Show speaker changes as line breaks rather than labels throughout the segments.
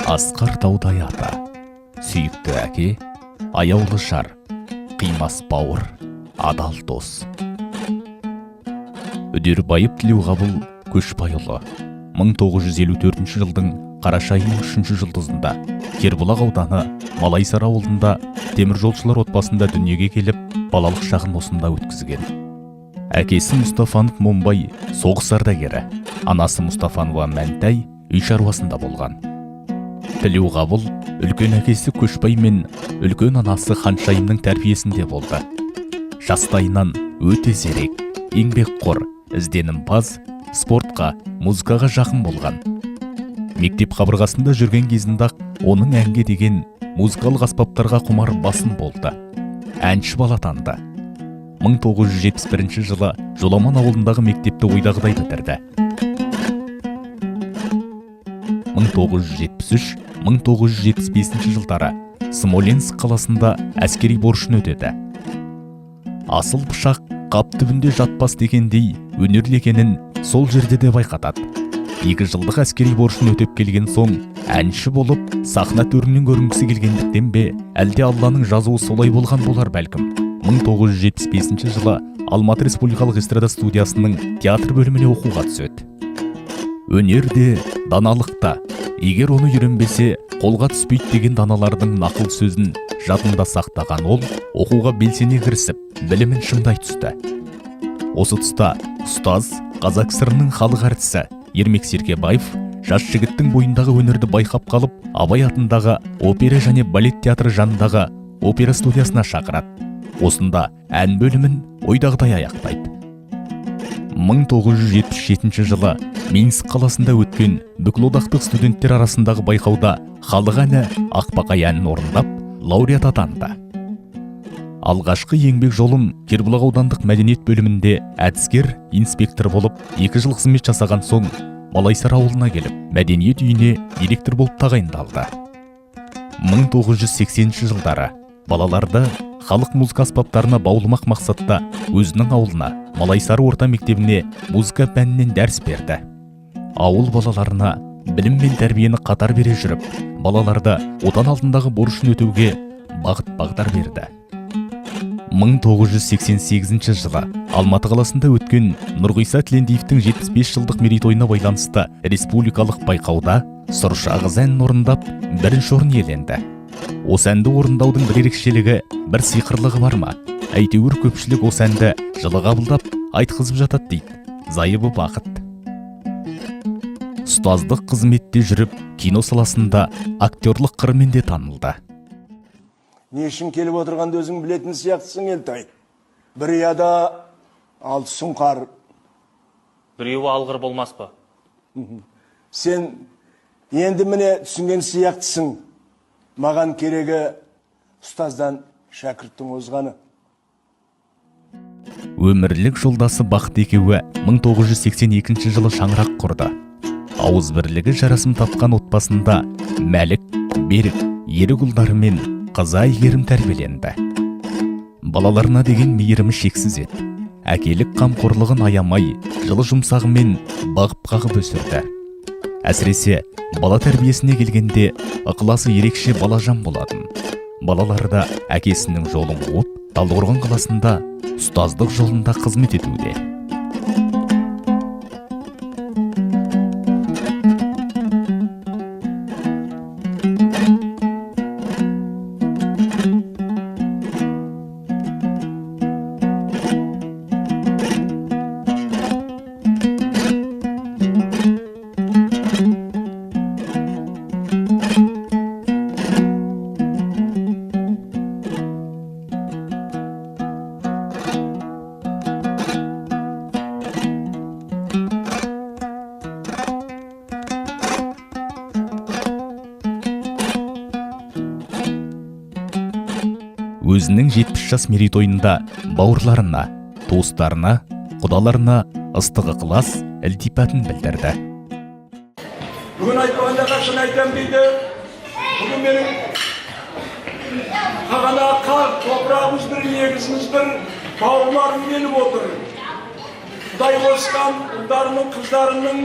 Асқар таудай ата, сүйікті әке, аяулы жар, қимас бауыр, адал дос. Үдербайып Тілеуғабыл Көшбайұлы 1954 жылдың қараша айының 3 жұлдызында Кербұлақ ауданы Малайсары ауылында теміржолшылар отбасында дүниеге келіп, балалық шағын осында өткізген. Әкесі Мұстафанов Момбай соғыс ардагері, анасы Мұстафанова Мәнтай үй шаруасында болған. Тілеуғабыл үлкен әкесі Көшбай мен үлкен анасы Ханшайымның тәрбиесінде болды. Жастайынан өте зерек, еңбекқор, ізденімпаз, спортқа, музыкаға жақын болған. Мектеп қабырғасында жүрген кезінде оның әнге деген музыкалық аспаптарға құмар басым болды. Әнші бала атанды. 1971 жылы Жоламан ауылындағы мектепті ойдағыдай бітірді. 1973-1975 жылдары Смоленск қаласында әскери борышын өтеді. Асыл пышақ қап түбінде жатпас дегендей өнерлі екенін сол жерде де байқатады. 2 жылдық әскери борышын өтеп келген соң әнші болып сахна төрінен көрінгісі келгендіктен бе, әлде Алланың жазуы солай болған болар бәлкім. 1975 жылы Алматы Республикалық эстрада студиясының театр бөліміне оқуға түседі. Өнерде, даналықта, егер оны үйренбесе, қолға түспейді деген даналардың нақыл сөзін жадында сақтаған ол, оқуға белсене кірісіп, білімін шыңдай түсті. Осы тұста ұстаз, Қазақ ССР-ның халық әртісі Ермек Серкебаев жас жігіттің бойындағы өнерді байқап қалып, Абай атындағы опера және балет театры жанындағы опера студиясына шақырады. Осында ән бөлімін ойдағыдай аяқтайды. 1977 жылы Минск қаласында өткен бүкілодақтық студенттер арасындағы байқауда халық әні Ақбақай әнін орындап, лауреат атанды. Алғашқы еңбек жолын Кербұлақ аудандық мәдениет бөлімінде әдіскер, инспектор болып 2 жыл қызмет жасаған соң Малайсары ауылына келіп, мәдениет үйіне директор болып тағайындалды. 1980 жылдары балаларды халық музыка аспаптарына баулымақ мақсатта өзінің ауылына, Малайсары орта мектебіне музыка пәнінен дәріс берді. Ауыл балаларына білім мен тәрбиені қатар бере жүріп, балаларды отан алдындағы борышын өтеуге бағыт-бағдар берді. 1988 жылы Алматы қаласында өткен Нұрғиса Тілендиевтің 75 жылдық мерейтойына байланысты республикалық байқауда Сұрша қыз әнін орындап, 1-ші орын иеленді. Осы әнді орындаудың бір ерекшелігі, бір сиқырлығы бар ма? Әйтеуір көпшілік осы әнді жылы қабылдап, айтқызып жатады дейді. Зайыбы бақыт. Ұстаздық қызметте жүріп, кино саласында актерлық қырымен де танылды.
Не үшін келіп отырғанды өзің білетін сияқтысың, Елтай. Бір ұяда 6 сұңқар.
Біреуі алғыр болмас па?
Сен енді міне түсінген сияқтысың. Маған керегі ұстаздан шәкірттің озғаны.
Өмірлік жолдасы Бақыт екеуі 1982 жылы шаңырақ құрды. Ауыз бірлігі жарасым тапқан отбасында Мәлік, Берік, ерік ұлдары мен қызы Әйгерім тәрбиеленді. Балаларына деген мейірімі шексіз еді. Әкелік қамқорлығын аямай, жылы жұмсағымен бағып-қағып өсірді. Әсіресе бала тәрбиесіне келгенде ықыласы ерекше балажан болатын. Балалары да әкесінің жолын қуып, Талдықорған қаласында ұстаздық жолында қызмет етуде. Өзінің 70 жас мерейтойында бауырларына, туыстарына, құдаларына ыстық ықылас, ілтипатын білдірді.
Бүгін айтпағанда қашын айтам дейді. Бүгін менің қағана қақ, топырағымыз бір, негізіміз бір, бауырларым келіп отыр. Құдай қосқан ұлдарының, қыздарының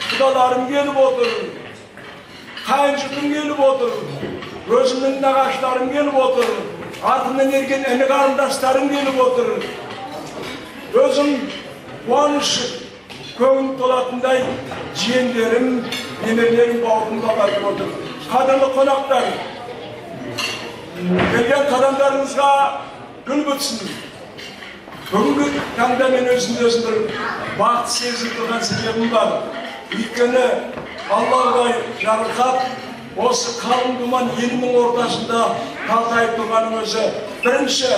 құдаларым келіп отыр. Қайынжұртым келіп отыр. Өзімнің нағаштарым келіп отыр. Артымнан ерген іні қарындастарым келіп отыр. Өзім қуаныш көңіл толатындай жиендерім, немерелерім, бауырым бағалып отыр. Қадірлі қонақтар, келген қадамдарыңызға гүл бітсін. Бүгінгі таңда мен өзімді бір бақыт сезіп тұрған себебім бар. Өйткені Аллахай жарылқап, осы қалың думан елінің ортасында қалтайып тұрғаның өзі. Бірінші,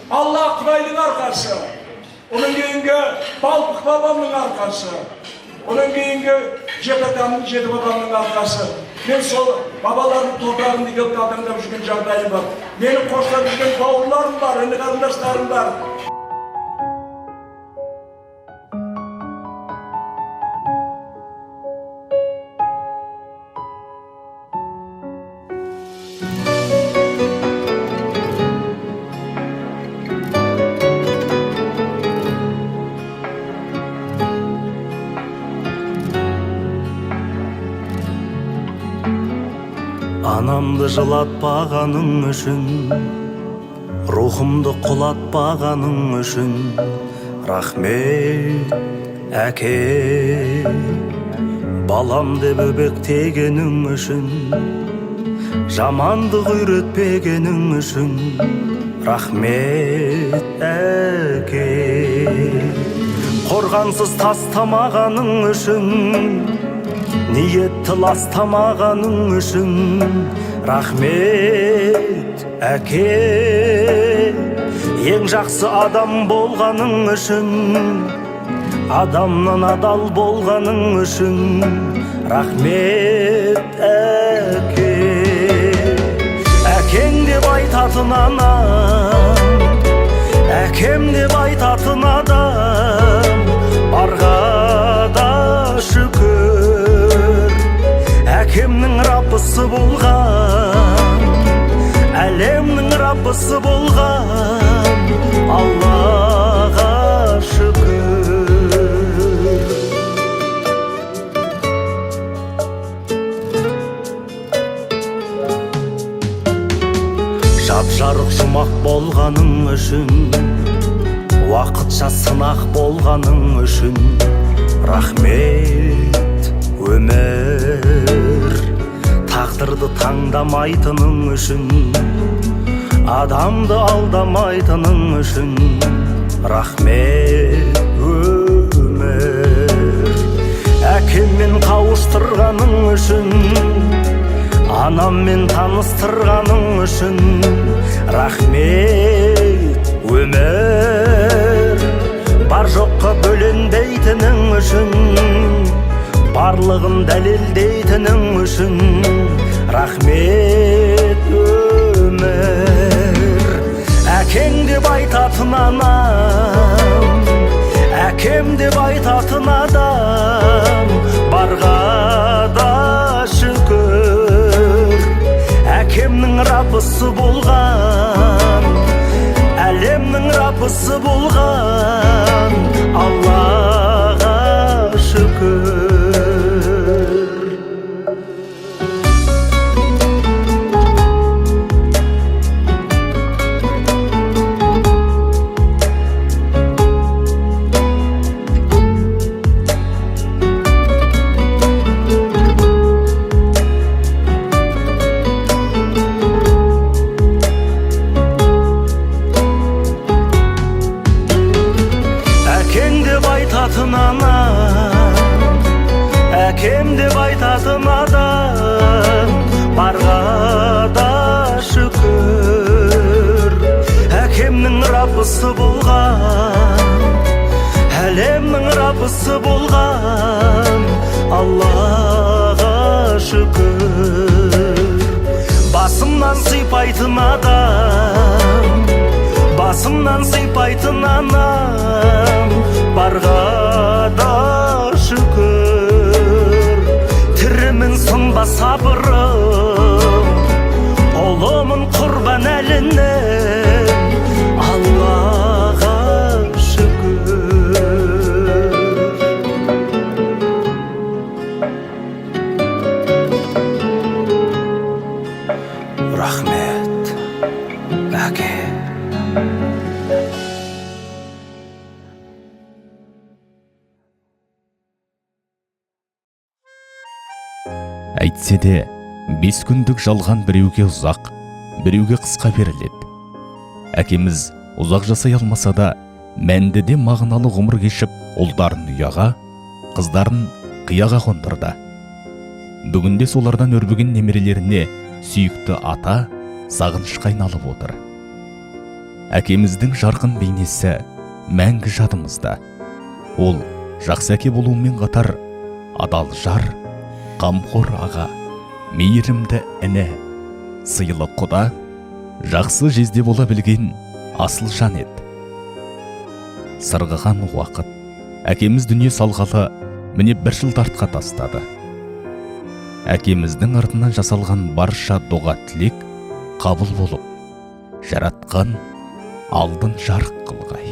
Алла Құдайдың арқасы. Оның кейінгі Балпық бабамның арқасы. Оның кейінгі Жетатамның, Жеті бабамның арқасы. Мен сол бабалардың топырағын келіп тағдырдап жүрген жағдайым бар. Менің қоштап жүрген бауырларым бар, іні қарындастарым бар.
Анамды жылатпағаның үшін, рухымды құлатпағаның үшін, рахмет әке. Балам деп өбектегенің үшін, жамандық үйретпегенің үшін, рахмет әке. Қорғансыз тастамағаның үшін, ниетті ластамағаның үшін, рахмет әке. Ең жақсы адам болғаның үшін, адамнан адал болғаның үшін, рахмет әке. Әкең деп айтатын анам, әкем деп айтатын адам, барға да шүкір. Әкемнің раббысы болған, әлемнің раббысы болған, Аллаға шүкір. Жап-жарық жұмақ болғаның үшін, уақытша сынақ болғаның үшін, рахмет өмір. Тағдырды таңдамайтының үшін, адамды алдамайтының үшін, рахмет өмір. Әкеммен қауыштырғаның үшін, анаммен таныстырғаның үшін, рахмет өмір. Бар жоққа бөленбейтінің үшін, барлығын дәлелдейтінің үшін, рахмет өмір. Әкең деп айтатын анам, әкем деп айтатын адам, барға да шүкір. Әкемнің раббысы болған, әлемнің раббысы болған, Аллаға шүкір. Әкем деп айтатын адам, барға да шүкір. Әкемнің раббысы болған, әлемнің раббысы болған, Аллаға шүкір. Басымнан сыйпайтын адам, басымнан сыйпайтын анам, барға да шүкір. Тірімін сынба сабырым, ұлымын құрбан әлінен, Аллаға шүкір.
Әйтсе де 5 күндік жалған біреуге ұзақ, біреуге қысқа беріледі. Әкеміз ұзақ жасай алмаса да, мәнді де мағыналы ғұмыр кешіп, ұлдарын ұяға, қыздарын қияға қондырды. Бүгінде солардан өрбіген немерелеріне сүйікті ата, сағынышқа айналып отыр. Әкеміздің жарқын бейнесі мәңгі жадымызда. Ол жақсы әке болуымен қатар адал жар, қамқор аға, мейірімді іні, сыйлы құда, жақсы жезде бола білген асыл жан еді. Сырғыған уақыт әкеміз дүние салғалы міне 1 жыл артқа тастады. Әкеміздің артынан жасалған барша дұға тілек қабыл болып, жаратқан алдын жарық қылғай.